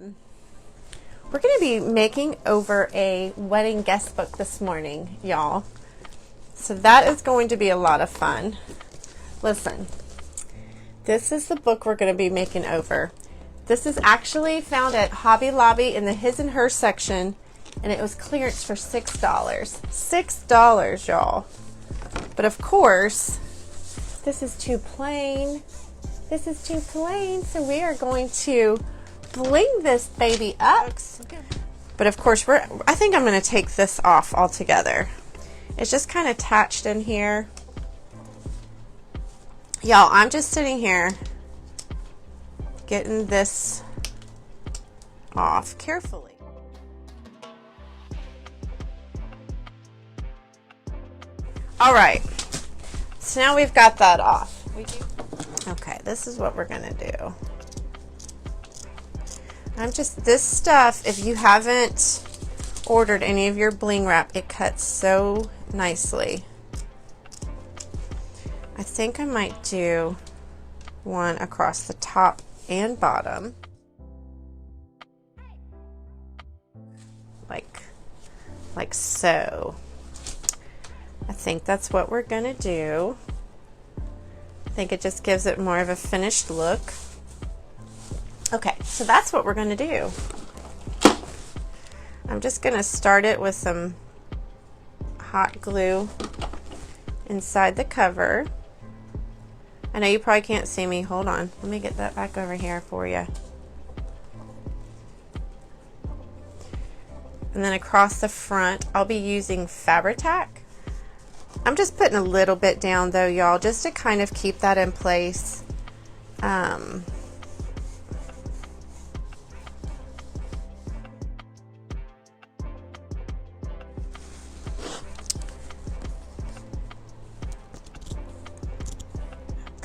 We're going to be making over a wedding guest book this morning, y'all. So that is going to be a lot of fun. Listen, this is the book we're going to be making over. This is actually found at Hobby Lobby in the his and her section, and it was clearance for $6. $6, y'all. But of course, this is too plain. This is too plain, so we are going to bling this baby up. But of course, I think I'm going to take this off altogether. It's just kind of attached in here. Y'all, I'm just sitting here getting this off carefully. All right, so now we've got that off. Okay, this is what we're gonna do. This stuff, if you haven't ordered any of your bling wrap, it cuts so nicely. I think I might do one across the top and bottom. Like so. I think that's what we're gonna do. I think it just gives it more of a finished look. Okay, so that's what we're gonna do. I'm just gonna start it with some hot glue inside the cover. I know you probably can't see me. Hold on. Let me get that back over here for you. And then across the front, I'll be using Fabri-Tac. I'm just putting a little bit down though, y'all, just to kind of keep that in place.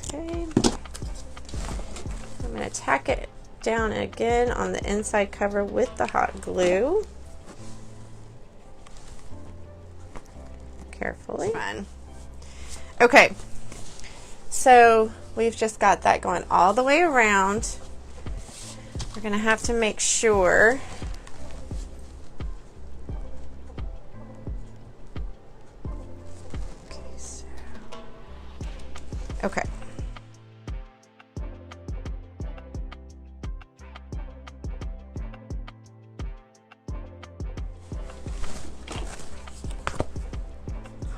Okay. I'm going to tack it down again on the inside cover with the hot glue. Carefully. Okay, so we've just got that going all the way around. We're going to have to make sure okay.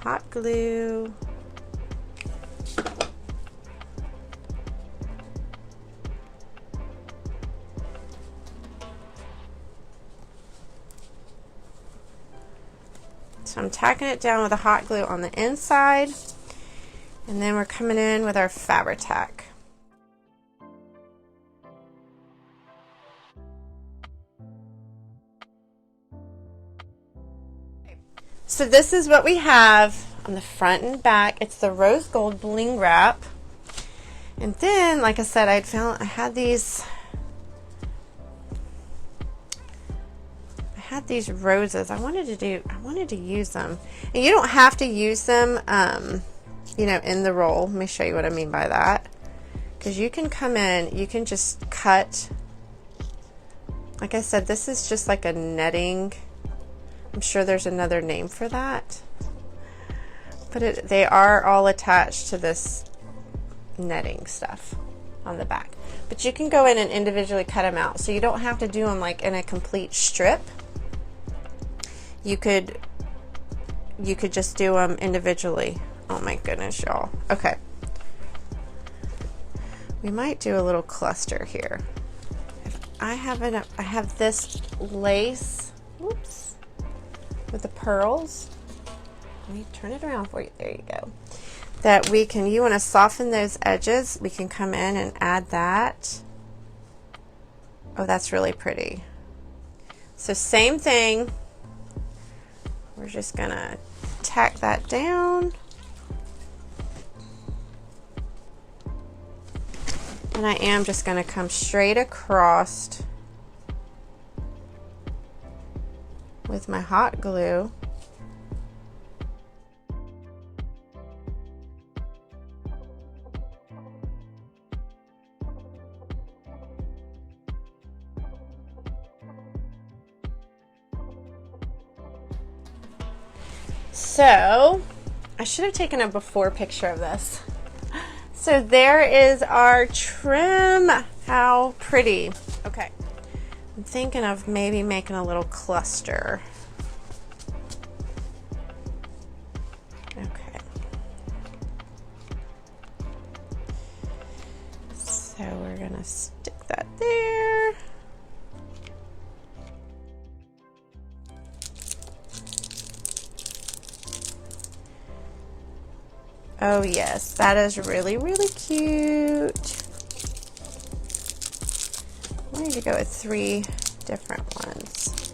Hot glue. So I'm tacking it down with the hot glue on the inside, and then we're coming in with our Fabri-Tac. So this is what we have on the front and back. It's the rose gold bling wrap. And then, like I said, I had these roses. I wanted to use them. And you don't have to use them, you know, in the roll. Let me show you what I mean by that. Because you can come in, you can just cut. Like I said, this is just like a netting. I'm sure there's another name for that, but they are all attached to this netting stuff on the back. But you can go in and individually cut them out, so you don't have to do them like in a complete strip. You could just do them individually. Oh my goodness, y'all. Okay, we might do a little cluster here. If I have this lace. Whoops. With the pearls. Let me turn it around for you. There you go. That we can, you want to soften those edges, we can come in and add that. Oh, that's really pretty. So same thing. We're just gonna tack that down. And I am just gonna come straight across with my hot glue. So I should have taken a before picture of this. So there is our trim. How pretty. Okay. I'm thinking of maybe making a little cluster. Okay. So we're gonna stick that there. Oh yes, that is really, really cute. I need to go with 3 different ones.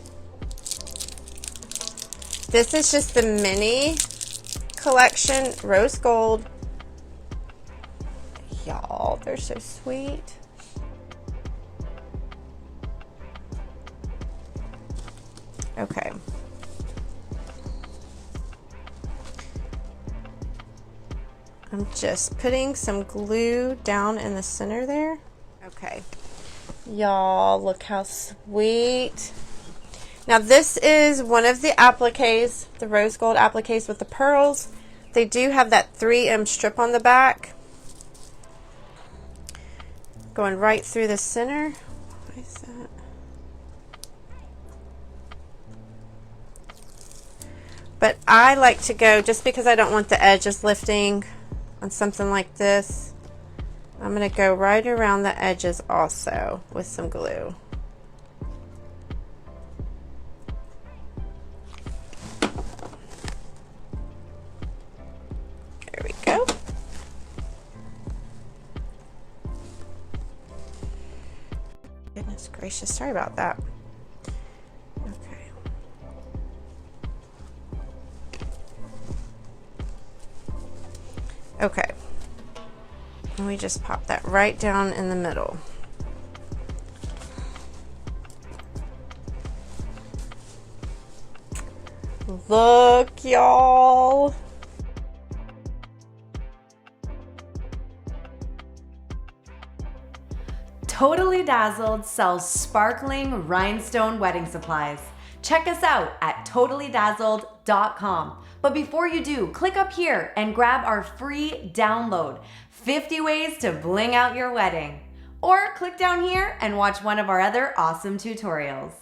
This is just the mini collection, rose gold. Y'all, they're so sweet. Okay. I'm just putting some glue down in the center there. Okay. Y'all, look how sweet. Now this is one of the appliques, the rose gold appliques with the pearls. They do have that 3M strip on the back. Going right through the center. Why is that? But I like to go, just because I don't want the edges lifting on something like this, I'm going to go right around the edges also with some glue. There we go. Goodness gracious, sorry about that. Okay. Okay. And we just pop that right down in the middle. Look, y'all. Totally Dazzled sells sparkling rhinestone wedding supplies. Check us out at totallydazzled.com. But before you do, click up here and grab our free download, 50 Ways to Bling Out Your Wedding. Or click down here and watch one of our other awesome tutorials.